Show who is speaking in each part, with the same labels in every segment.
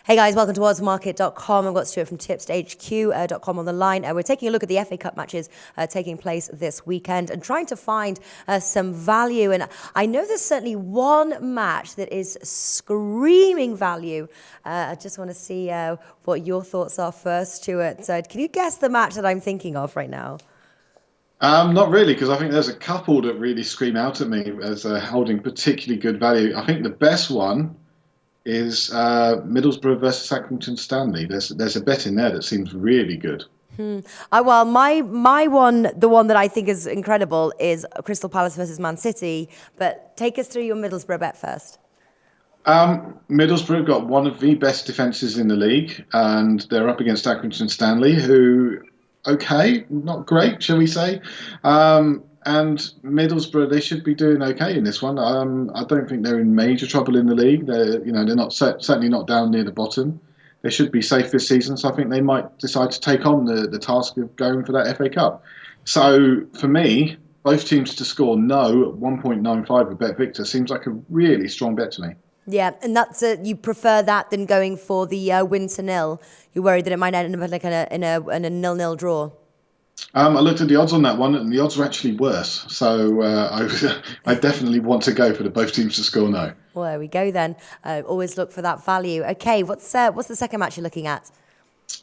Speaker 1: Hey guys, welcome to oddsmarket.com. I've got Stuart from tipsedhq.com on the line. We're taking a look at the FA Cup matches taking place this weekend and trying to find some value. And I know there's certainly one match that is screaming value. I just want to see what your thoughts are first, Stuart. So can you guess the match that I'm thinking of right now?
Speaker 2: Not really, because I think there's a couple that really scream out at me as holding particularly good value. I think the best one is Middlesbrough versus Accrington Stanley. There's a bet in there that seems really good.
Speaker 1: Well, my one, the one that I think is incredible, is Crystal Palace versus Man City. But take us through your Middlesbrough bet first.
Speaker 2: Middlesbrough got one of the best defences in the league, and they're up against Accrington Stanley, who, okay, not great, shall we say? And Middlesbrough, they should be doing okay in this one. I don't think they're in major trouble in the league. They're not certainly not down near the bottom. They should be safe this season. So I think they might decide to take on the task of going for that FA Cup. So for me, both teams to score no at 1.95 with Bet Victor seems like a really strong bet to me.
Speaker 1: Yeah, and you prefer that than going for the win to nil. You're worried that it might end up like in a 0-0 draw.
Speaker 2: I looked at the odds on that one, and the odds were actually worse. So I definitely want to go for the both teams to score no.
Speaker 1: Well, there we go then. Always look for that value. Okay, what's the second match you're looking at?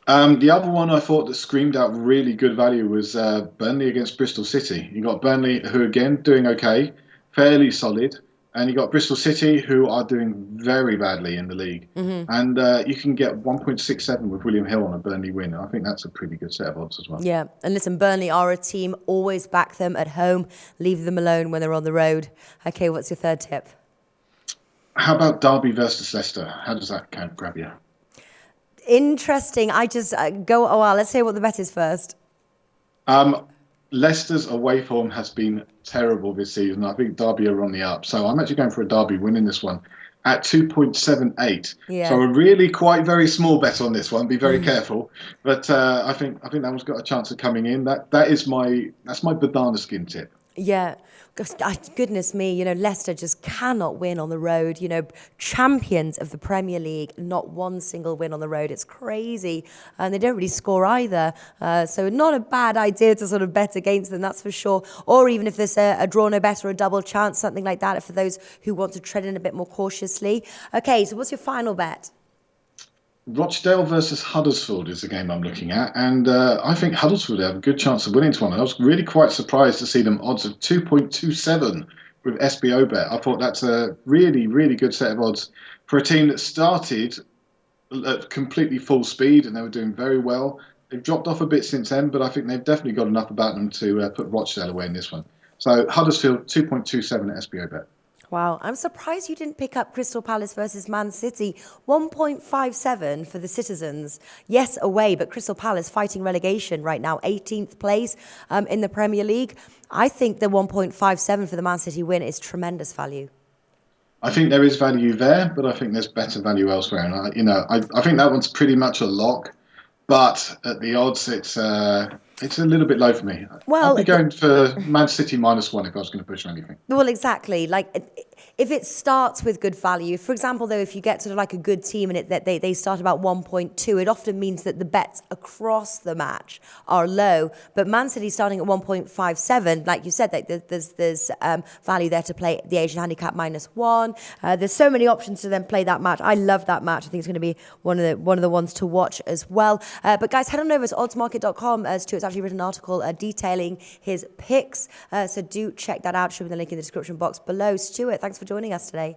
Speaker 2: The other one I thought that screamed out really good value was Burnley against Bristol City. You got Burnley, who again doing okay, fairly solid, and you got Bristol City, who are doing very badly in the league. And you can get 1.67 with William Hill on a Burnley win. I think that's a pretty good set of odds as well.
Speaker 1: Yeah, and listen, Burnley are a team. Always back them at home. Leave them alone when they're on the road. Okay, what's your third tip?
Speaker 2: How about Derby versus Leicester? How does that kind of grab you?
Speaker 1: Interesting. I just go. Oh, well, let's hear what the bet is first.
Speaker 2: Leicester's away form has been terrible this season. I think Derby are on the up. So I'm actually going for a Derby win in this one at 2.78.
Speaker 1: Yeah.
Speaker 2: So a really quite very small bet on this one. Be very careful. But I think that one's got a chance of coming in. That's my banana skin tip.
Speaker 1: Yeah. Goodness me, Leicester just cannot win on the road. Champions of the Premier League, not one single win on the road. It's crazy. And they don't really score either. So not a bad idea to sort of bet against them, that's for sure. Or even if there's a draw no bet or a double chance, something like that, for those who want to tread in a bit more cautiously. Okay, so what's your final bet?
Speaker 2: Rochdale versus Huddersfield is the game I'm looking at, and I think Huddersfield have a good chance of winning this one. I was really quite surprised to see them odds of 2.27 with SBO bet. I thought that's a really, really good set of odds for a team that started at completely full speed and they were doing very well. They've dropped off a bit since then, but I think they've definitely got enough about them to put Rochdale away in this one. So Huddersfield 2.27 at SBO bet.
Speaker 1: Wow, I'm surprised you didn't pick up Crystal Palace versus Man City. 1.57 for the Citizens. Yes, away, but Crystal Palace fighting relegation right now, 18th place in the Premier League. I think the 1.57 for the Man City win is tremendous value.
Speaker 2: I think there is value there, but I think there's better value elsewhere. And I think that one's pretty much a lock. But at the odds, it's a little bit low for me.
Speaker 1: Well,
Speaker 2: I'd be going for Man City -1 if I was going to push anything.
Speaker 1: Well, exactly. If it starts with good value, for example, though, if you get sort of like a good team and they start about 1.2, it often means that the bets across the match are low. But Man City starting at 1.57, like you said, there's value there to play the Asian handicap -1. There's so many options to then play that match. I love that match. I think it's going to be one of the ones to watch as well. But guys, head on over to oddsmarket.com. Stuart's actually written an article detailing his picks. So do check that out. Should be the link in the description box below. Stuart, thanks for joining us today.